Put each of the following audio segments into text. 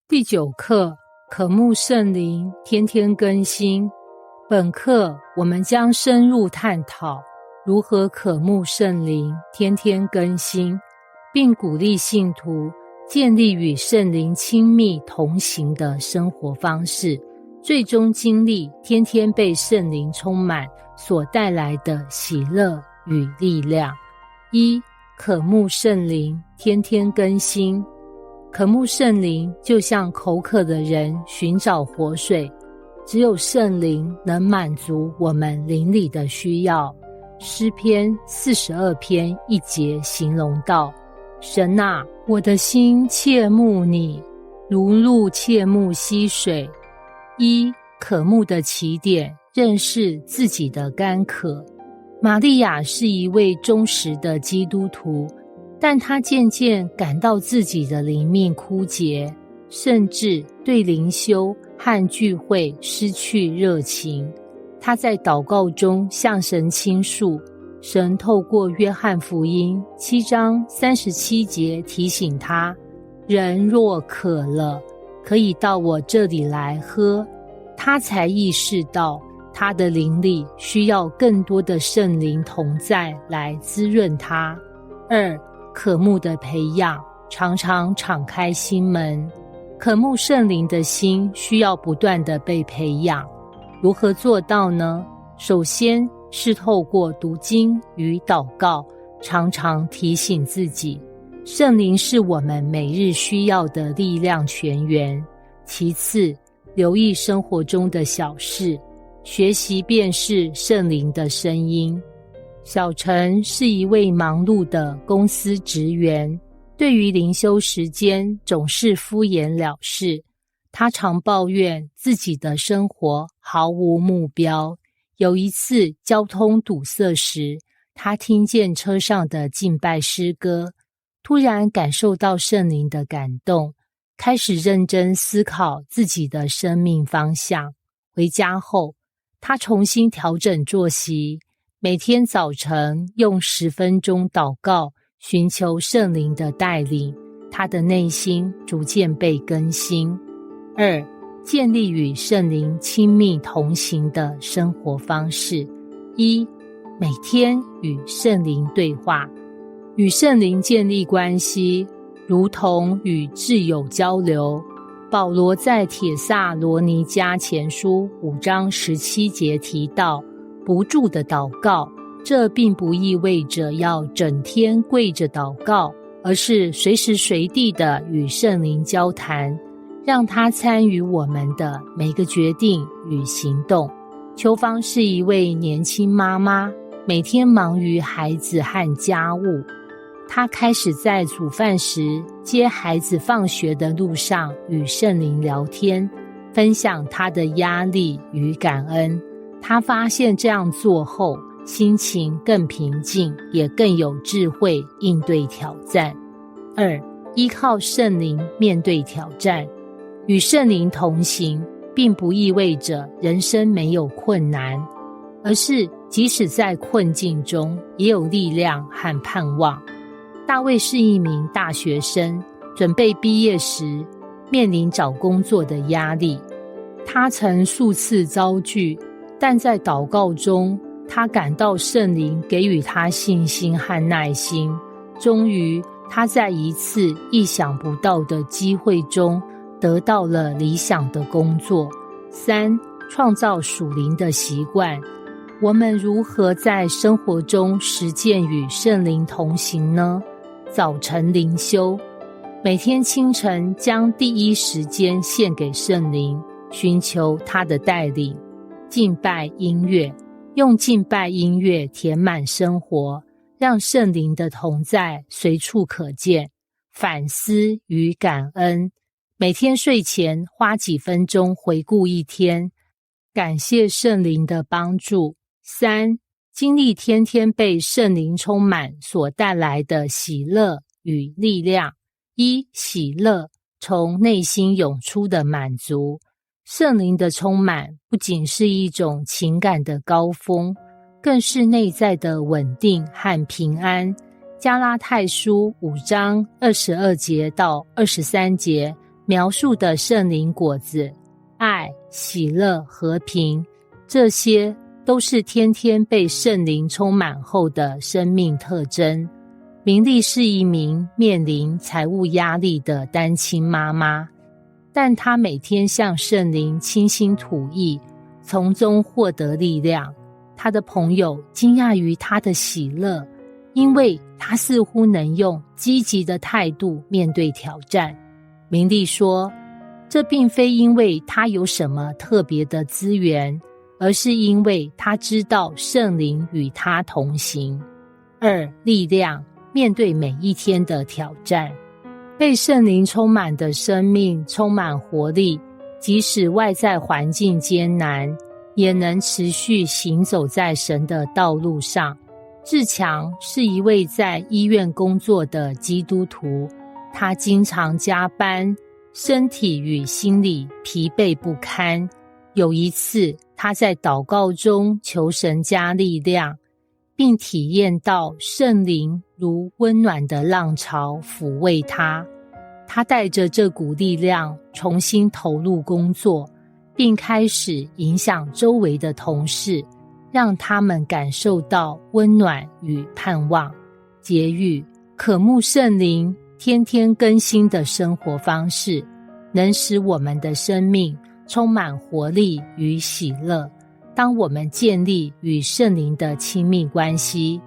第9课，渴慕圣灵，天天更新。本课我们将深入探讨如何渴慕圣灵，天天更新，并鼓励信徒建立与圣灵亲密同行的生活方式，最终经历天天被圣灵充满所带来的喜乐与力量。1. 渴慕圣灵，天天更新。渴慕圣灵就像口渴的人寻找活水，只有圣灵能满足我们灵里的需要。诗篇42篇1节形容道：神啊，我的心切慕你，如鹿切慕溪水。1. 渴慕的起点，认识自己的干渴。玛利亚是一位忠实的基督徒，但她渐渐感到自己的灵命枯竭，甚至对灵修和聚会失去热情。她在祷告中向神倾诉，神透过约翰福音7章37节提醒她：人若渴了，可以到我这里来喝。她才意识到她的灵里需要更多的圣灵同在来滋润她。2. 渴慕的培养，常常敞开心门。渴慕圣灵的心需要不断的被培养。如何做到呢？首先是透过读经与祷告，常常提醒自己，圣灵是我们每日需要的力量泉源。其次，留意生活中的小事，学习辨识圣灵的声音。小陈是一位忙碌的公司职员，对于灵修时间总是敷衍了事。他常抱怨自己的生活毫无目标。有一次交通堵塞时，他听见车上的敬拜诗歌，突然感受到圣灵的感动，开始认真思考自己的生命方向。回家后，他重新调整作息，每天早晨用10分钟祷告，寻求圣灵的带领，他的内心逐渐被更新。2. 建立与圣灵亲密同行的生活方式。1. 每天与圣灵对话。与圣灵建立关系，如同与挚友交流。保罗在帖撒罗尼迦前书5章17节提到，不住的祷告，这并不意味着要整天跪着祷告，而是随时随地的与圣灵交谈，让他参与我们的每个决定与行动。秋芳是一位年轻妈妈，每天忙于孩子和家务。她开始在煮饭时、接孩子放学的路上与圣灵聊天，分享她的压力与感恩。她发现这样做后，心情更平静，也更有智慧应对挑战。2. 依靠圣灵面对挑战。与圣灵同行，并不意味着人生没有困难，而是即使在困境中，也有力量和盼望。大卫是一名大学生，准备毕业时，面临找工作的压力。他曾数次遭拒，但在祷告中，他感到圣灵给予他信心和耐心。终于，他在一次意想不到的机会中，得到了理想的工作。3. 创造属灵的习惯。我们如何在生活中实践与圣灵同行呢？早晨灵修，每天清晨将第一时间献给圣灵，寻求他的带领。敬拜音乐，用敬拜音乐填满生活，让圣灵的同在随处可见。反思与感恩，每天睡前花几分钟回顾一天，感谢圣灵的帮助。3. 经历天天被圣灵充满所带来的喜乐与力量。1. 喜乐，从内心涌出的满足。圣灵的充满不仅是一种情感的高峰，更是内在的稳定和平安。加拉太书5章22节到23节描述的圣灵果子，爱、喜乐、和平，这些都是天天被圣灵充满后的生命特征。明丽是一名面临财务压力的单亲妈妈，但她每天向圣灵倾心吐意，从中获得力量。她的朋友惊讶于她的喜乐，因为她似乎能用积极的态度面对挑战。明丽说，这并非因为她有什么特别的资源，而是因为她知道圣灵与她同行。2. 力量，面对每一天的挑战。被圣灵充满的生命充满活力，即使外在环境艰难，也能持续行走在神的道路上。志强是一位在医院工作的基督徒，他经常加班，身体与心理疲惫不堪。有一次，他在祷告中求神加力量，并体验到圣灵如温暖的浪潮抚慰他。他带着这股力量重新投入工作，并开始影响周围的同事，让他们感受到温暖与盼望。结语，渴慕圣灵天天更新的生活方式，能使我们的生命充满活力与喜乐。当我们建立与圣灵的亲密关系，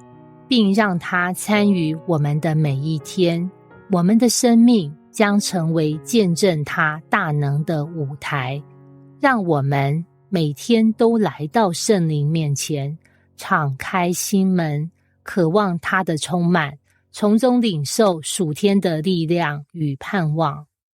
并让他参与我们的每一天，我们的生命将成为见证他大能的舞台。让我们每天都来到圣灵面前，敞开心门，渴望他的充满，从中领受属天的力量与盼望。